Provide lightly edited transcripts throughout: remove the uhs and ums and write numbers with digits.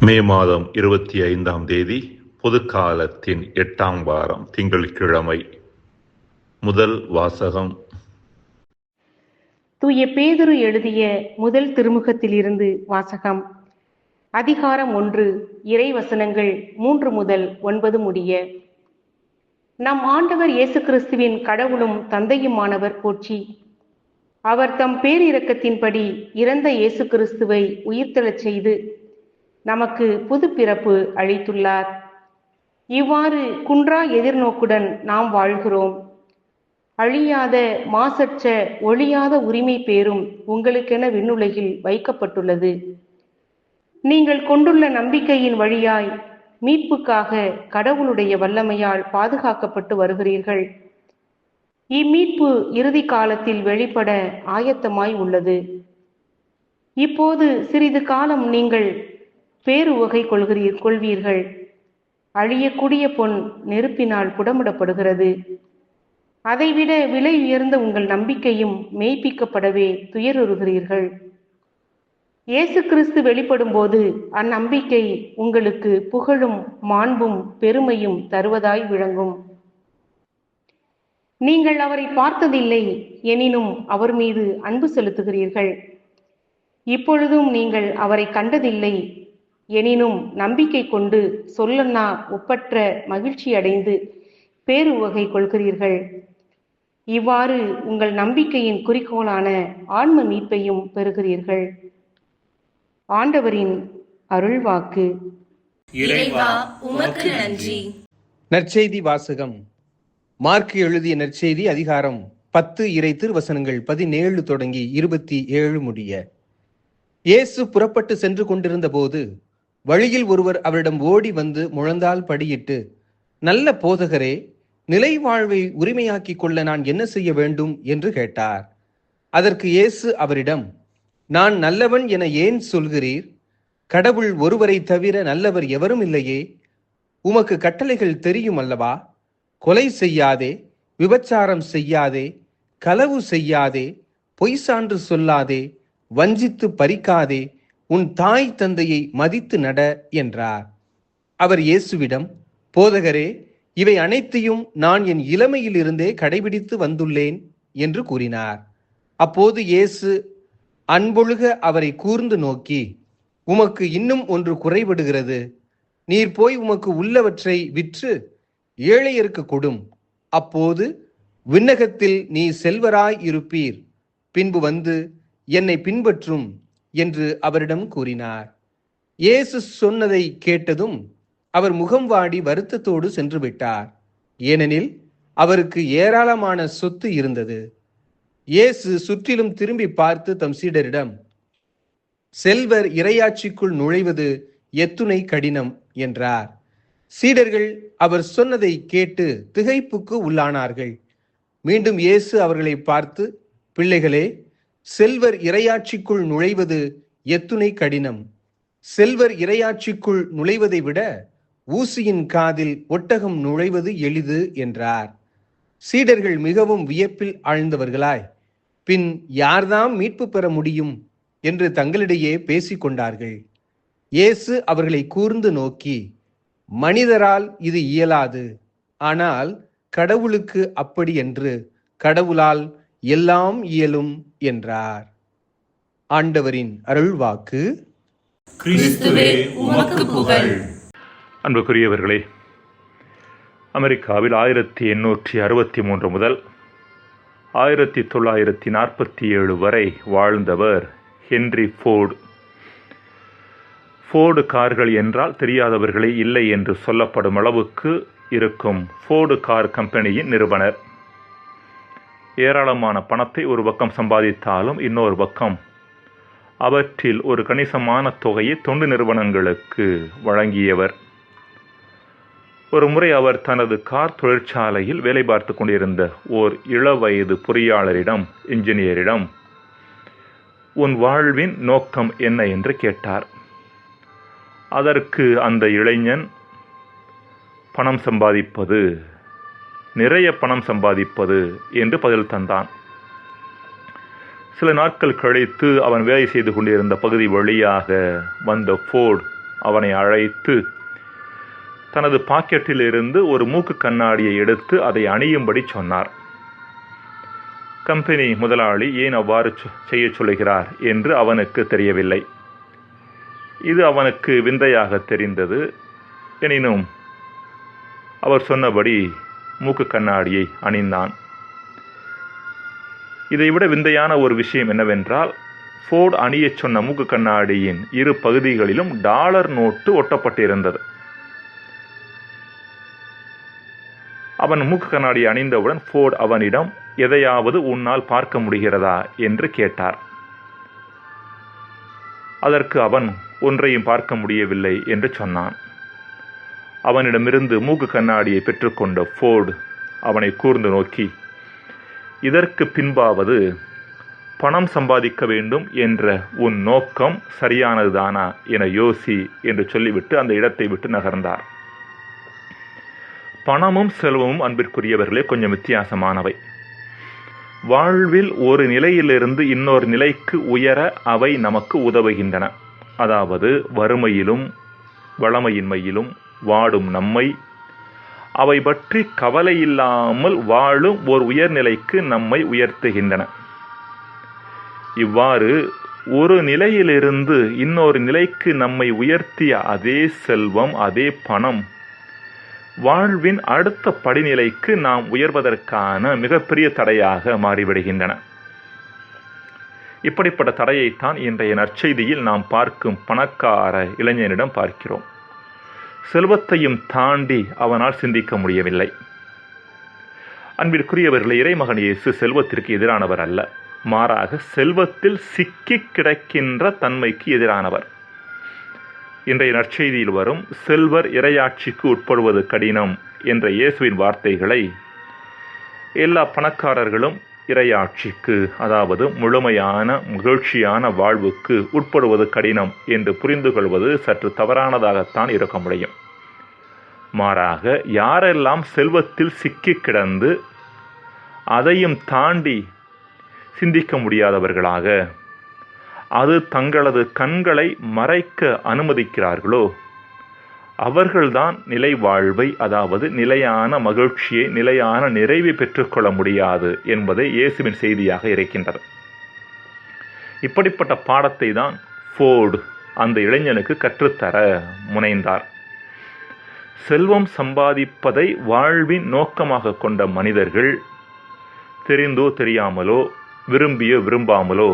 மே மாதம் 25ஆம் தேதி பொதுக்காலத்தின் 8ஆம் வாரம் திங்கட்கிழமை. முதல் வாசகம். தூய பேதுரு எழுதிய முதல் திருமுகத்திலிருந்து வாசகம். அதிகாரம் 1, இறைவசனங்கள் 3 முதல் 9 முடிய. நம் ஆண்டவர் இயேசு கிறிஸ்துவின் கடவுளும் தந்தையுமானவர் போற்றி. அவர் தம் பேரிரக்கத்தின்படி இறந்த இயேசு கிறிஸ்துவை உயிர்த்தெழச் செய்து நமக்கு புது பிறப்பு அளித்துள்ளார். இவ்வாறு குன்றா எதிர்நோக்குடன் நாம் வாழ்கிறோம். அழியாத மாசற்ற ஒழியாத உரிமை பேரும் உங்களுக்கென விண்ணுலகில் வைக்கப்பட்டுள்ளது. நீங்கள் கொண்டுள்ள நம்பிக்கையின் வழியாய் மீட்புக்காக கடவுளுடைய வல்லமையால் பாதுகாக்கப்பட்டு வருகிறீர்கள். இம்மீட்பு இறுதி காலத்தில் வெளிப்பட ஆயத்தமாய் உள்ளது. இப்போது சிறிது காலம் நீங்கள் பேருவகை கொள்வீர்கள். அழியக்கூடிய பொன் நெருப்பினால் புடமிடப்படுகிறது. அதைவிட விலை உயர்ந்த உங்கள் நம்பிக்கையும் மெய்ப்பிக்கப்படவே துயருறுகிறீர்கள். இயேசு கிறிஸ்து வெளிப்படும் போது அந்நம்பிக்கை உங்களுக்கு புகழும் மாண்பும் பெருமையும் தருவதாய் விளங்கும். நீங்கள் அவரை பார்த்ததில்லை, எனினும் அவர் மீது அன்பு செலுத்துகிறீர்கள். இப்பொழுதும் நீங்கள் அவரை கண்டதில்லை, எனினும் நம்பிக்கை கொண்டு சொல்லன்னா ஒப்பற்ற மகிழ்ச்சி அடைந்து பேருவகை கொள்கிறீர்கள். இவ்வாறு உங்கள் நம்பிக்கையின் குறிக்கோளான ஆன்ம மீட்பையும் பெறுகிறீர்கள். ஆண்டவரின் அருள்வாக்கு. இறைவா உமக்கு நன்றி. நற்செய்தி வாசகம். மார்க்கு எழுதிய நற்செய்தி அதிகாரம் 10 இறை திருவசனங்கள் 17 தொடங்கி 27 முடிய. இயேசு புறப்பட்டு சென்று கொண்டிருந்த போது வழியில் ஒருவர் அவரிடம் ஓடி வந்து முழந்தால் படியிட்டு, நல்ல போதகரே, நிலை வாழ்வை உரிமையாக்கிக் கொள்ள நான் என்ன செய்ய வேண்டும் என்று கேட்டார். அதற்கு இயேசு அவரிடம், நான் நல்லவன் என ஏன் சொல்கிறீர்? கடவுள் ஒருவரை தவிர நல்லவர் எவரும் இல்லையே. உமக்கு கட்டளைகள் தெரியும் அல்லவா? கொலை செய்யாதே, விபச்சாரம் செய்யாதே, களவு செய்யாதே, பொய் சான்று சொல்லாதே, வஞ்சித்து பறிக்காதே, உன் தாய் தந்தையை மதித்து நட என்றார். அவர் இயேசுவிடம், போதகரே, இவை அனைத்தையும் நான் என் இளமையிலிருந்தே கடைபிடித்து வந்துள்ளேன் என்று கூறினார். அப்போது இயேசு அன்பொழுக அவரை கூர்ந்து நோக்கி, உமக்கு இன்னும் ஒன்று குறைபடுகிறது. நீர் போய் உமக்கு உள்ளவற்றை விற்று ஏழையருக்கு கொடும். அப்போது விண்ணகத்தில் நீ செல்வராய் இருப்பீர். பின்பு வந்து என்னை பின்பற்றும் என்று அவரிடம் கூறினார். இயேசு சொன்னதை கேட்டதும் அவர் முகம் வாடி வருத்தத்தோடு சென்று விட்டார். ஏனெனில் அவருக்கு ஏராளமான சொத்து இருந்தது. இயேசு சுற்றிலும் திரும்பி பார்த்து தம் சீடரிடம், செல்வர் இறையாட்சிக்குள் நுழைவது எத்துணை கடினம் என்றார். சீடர்கள் அவர் சொன்னதை கேட்டு திகைப்புக்கு உள்ளானார்கள். மீண்டும் இயேசு அவர்களை பார்த்து, பிள்ளைகளே, செல்வர் இறையாட்சிக்குள் நுழைவது எத்துணை கடினம். செல்வர் இறையாட்சிக்குள் நுழைவதை விட ஊசியின் காதில் ஒட்டகம் நுழைவது எளிது என்றார். சீடர்கள் மிகவும் வியப்பில் ஆழ்ந்தவர்களாய், பின் யார்தாம் மீட்பு பெற முடியும் என்று தங்களிடையே பேசிக்கொண்டார்கள். இயேசு அவர்களை கூர்ந்து நோக்கி, மனிதரால் இது இயலாது, ஆனால் கடவுளுக்கு அப்படி என்று, கடவுளால் எல்லாம் இயலும் என்றார். ஆண்டவரின் அருள்வாக்கு. கிறிஸ்துவே உமக்கு புகழ். அன்புக்குரியவர்களே, அமெரிக்காவில் 1863 முதல் 1947 வரை வாழ்ந்தவர் ஹென்றி ஃபோர்டு. ஃபோர்டு கார்கள் என்றால் தெரியாதவர்களே இல்லை என்று சொல்லப்படும் அளவுக்கு இருக்கும் ஃபோர்டு கார் கம்பெனியின் நிறுவனர். ஏராளமான பணத்தை ஒரு பக்கம் சம்பாதித்தாலும் இன்னொரு பக்கம் அவற்றில் ஒரு கணிசமான தொகையை தொண்டு நிறுவனங்களுக்கு வழங்கியவர். ஒரு முறை அவர் தனது கார் தொழிற்சாலையில் வேலை பார்த்து கொண்டிருந்த ஓர் இளவயது பொறியாளரிடம், இன்ஜினியரிடம், உன் வாழ்வின் நோக்கம் என்ன என்று கேட்டார். அதற்கு அந்த இளைஞன், பணம் சம்பாதிப்பது, நிறைய பணம் சம்பாதிப்பது என்று பதில் தந்தான். சில நாட்கள் கழித்து அவன் வேலை செய்து கொண்டிருந்த பகுதி வழியாக வந்த ஃபோர்டு அவனை அழைத்து தனது பாக்கெட்டில் இருந்து ஒரு மூக்கு கண்ணாடியை எடுத்து அதை அணியும்படி சொன்னார். கம்பெனி முதலாளி ஏன் அவ்வாறு செய்ய சொல்லுகிறார் என்று அவனுக்கு தெரியவில்லை. இது அவனுக்கு விந்தையாக தெரிந்தது. எனினும் அவர் சொன்னபடி மூக்கு கண்ணாடியை அணிந்தான். இதைவிட விந்தையான ஒரு விஷயம் என்னவென்றால், ஃபோர்டு அணியச் சொன்ன மூக்கு கண்ணாடியின் இரு பகுதிகளிலும் டாலர் நோட்டு ஒட்டப்பட்டிருந்தது. அவன் மூக்கு கண்ணாடி அணிந்தவுடன் ஃபோர்டு அவனிடம், எதையாவது உன்னால் பார்க்க முடிகிறதா என்று கேட்டார். அதற்கு அவன் ஒன்றையும் பார்க்க முடியவில்லை என்று சொன்னான். அவனிடமிருந்து மூக்கு கண்ணாடியை பெற்றுக்கொண்ட ஃபோர்டு அவனை கூர்ந்து நோக்கி, இதற்கு பின்பாவது பணம் சம்பாதிக்க வேண்டும் என்ற உன் நோக்கம் சரியானதுதானா என யோசி என்று சொல்லிவிட்டு அந்த இடத்தை விட்டு நகர்ந்தார். பணமும் செல்வமும் அன்பிற்குரியவர்களே கொஞ்சம் வித்தியாசமானவை. வாழ்வில் ஒரு நிலையிலிருந்து இன்னொரு நிலைக்கு உயர அவை நமக்கு உதவுகின்றன. அதாவது வறுமையிலும் வளமையின்மையிலும் வாடும் நம்மை அவை பற்றி கவலை இல்லாமல் வாழும் ஒரு உயர்நிலைக்கு நம்மை உயர்த்துகின்றன. இவ்வாறு ஒரு நிலையிலிருந்து இன்னொரு நிலைக்கு நம்மை உயர்த்திய அதே செல்வம், அதே பணம் வாழ்வின் அடுத்த படிநிலைக்கு நாம் உயர்வதற்கான மிகப்பெரிய தடையாக மாறிவிடுகின்றன. இப்படிப்பட்ட தடையைத்தான் இன்றைய நற்செய்தியில் நாம் பார்க்கும் பணக்கார இளைஞனிடம் பார்க்கிறோம். செல்வத்தையும் தாண்டி அவனால் சிந்திக்க முடியவில்லை. அன்பிற்குரியவர்களே, இறைமகன் இயேசு செல்வத்திற்கு எதிரானவர் அல்ல, மாறாக செல்வத்தில் சிக்கி கிடக்கின்ற தன்மைக்கு எதிரானவர். இன்றைய நற்செய்தியில் வரும் செல்வர் இறையாட்சிக்கு உட்படுவது கடினம் என்ற இயேசுவின் வார்த்தைகளை எல்லா பணக்காரர்களும் இறையாட்சிக்கு, அதாவது முழுமையான மகிழ்ச்சியான வாழ்வுக்கு உட்படுவது கடினம் என்று புரிந்து கொள்வது சற்று தவறானதாகத்தான் இருக்க முடியும். மாறாக யாரெல்லாம் செல்வத்தில் சிக்கி கிடந்து அதையும் தாண்டி சிந்திக்க முடியாதவர்களாக, அது தங்களது கண்களை மறைக்க அனுமதிக்கிறார்களோ அவர்கள்தான் நிலை வாழ்வை, அதாவது நிலையான மகிழ்ச்சியை, நிலையான நிறைவை பெற்றுக்கொள்ள முடியாது என்பதை இயேசுவின் செய்தியாக இருக்கின்றது. இப்படிப்பட்ட பாடத்தை தான் ஃபோர்டு அந்த இளைஞனுக்கு கற்றுத்தர முனைந்தார். செல்வம் சம்பாதிப்பதை வாழ்வின் நோக்கமாக கொண்ட மனிதர்கள் தெரிந்தோ தெரியாமலோ, விரும்பியோ விரும்பாமலோ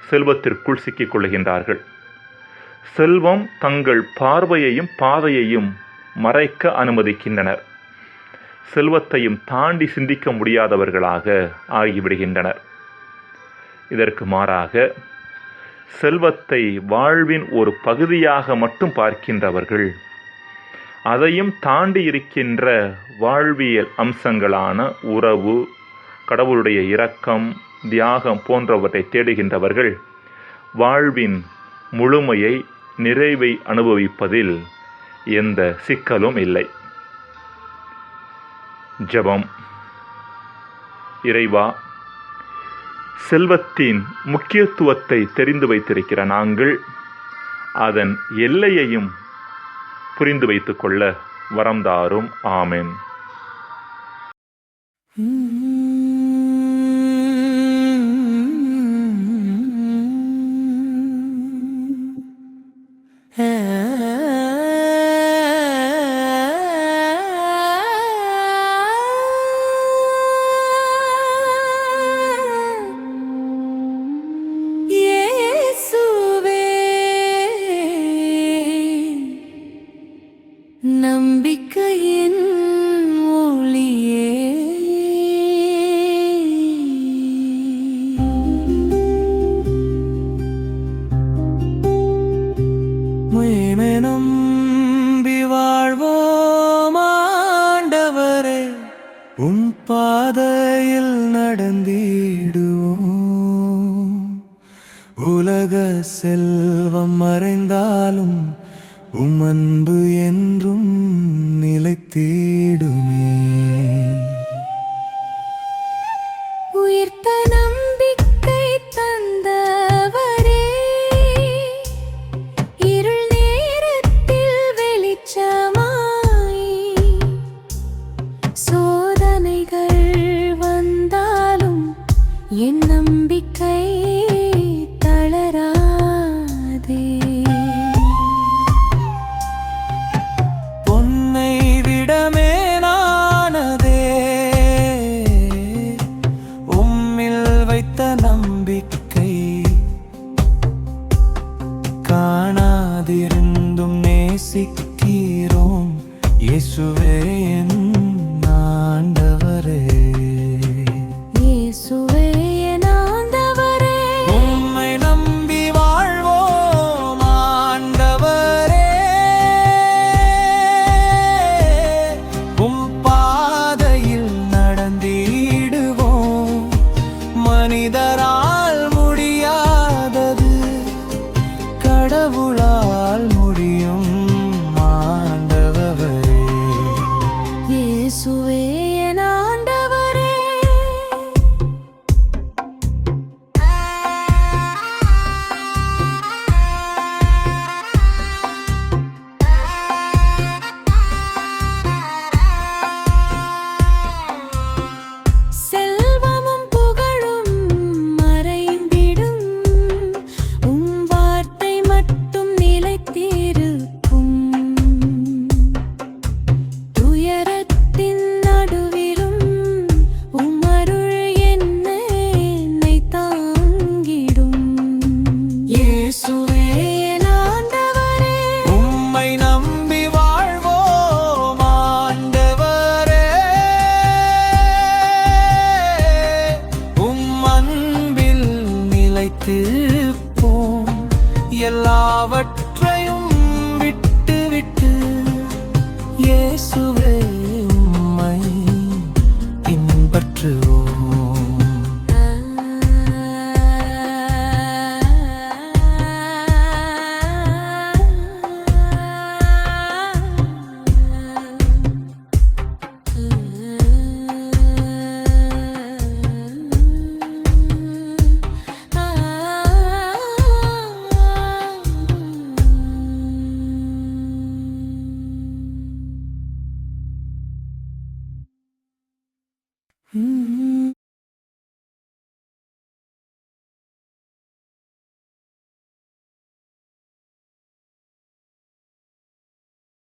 செல்வத்திற்குள் சிக்கிக் கொள்கின்றார்கள். செல்வம் தங்கள் பார்வையையும் பாதையையும் மறைக்க அனுமதிக்கின்றனர். செல்வத்தையும் தாண்டி சிந்திக்க முடியாதவர்களாக ஆகிவிடுகின்றனர். இதற்கு மாறாக செல்வத்தை வாழ்வின் ஒரு பகுதியாக மட்டும் பார்க்கின்றவர்கள் அதையும் தாண்டி இருக்கின்ற வாழ்வியல் அம்சங்களான உறவு, கடவுளுடைய இரக்கம், தியாகம் போன்றவற்றை தேடுகின்றவர்கள் வாழ்வின் முழுமையை, நிறைவை அனுபவிப்பதில் எந்த சிக்கலும் இல்லை. ஜெபம். இறைவா, செல்வத்தின் முக்கியத்துவத்தை தெரிந்து வைத்திருக்கிற நாங்கள் அதன் எல்லையையும் புரிந்து வைத்துக் கொள்ள வரம் தாரும். ஆமென். நம்பிக்கையின் ஒளியே, உம்மை நம்பி வாழ்வோம் ஆண்டவரே, உம் பாதையில் நடந்திடுவோம். உலக செல்வம் மறைந்தாலும் உம் அன்பு என்றும் நிலைத்திடுமே. உயிர்த்த நம்பிக்கை தந்தவரே, இருள் நேரத்தில் இயேசுவே என் ஆண்டவரே, இயேசுவே என் ஆண்டவரே, உம்மை நம்பி வாழ்வோம் ஆண்டவரே, உம் பாதையில் நடந்திடுவோம். மனிதரால் முடியாதது கடவுளால் முடியும் ஆண்டவரே, இயேசுவே என் ஆண்டவரே. செல்வமும் புகழும் மறைந்திடும், உம் வார்த்தை மட்டும் நிலைத்திருக்கும். துயரத்தின் நடுவிலும் உம் அருள் என்னை தாங்கிடும். இயேசுவே என் ஆண்டவரே, உம்மை நம்பி வாழ்வோம் ஆண்டவரே, உம் அன்பில் நிலைத்திருப்போம். எல்லாவற்றையும் விட்டு விட்டு இயேசுவே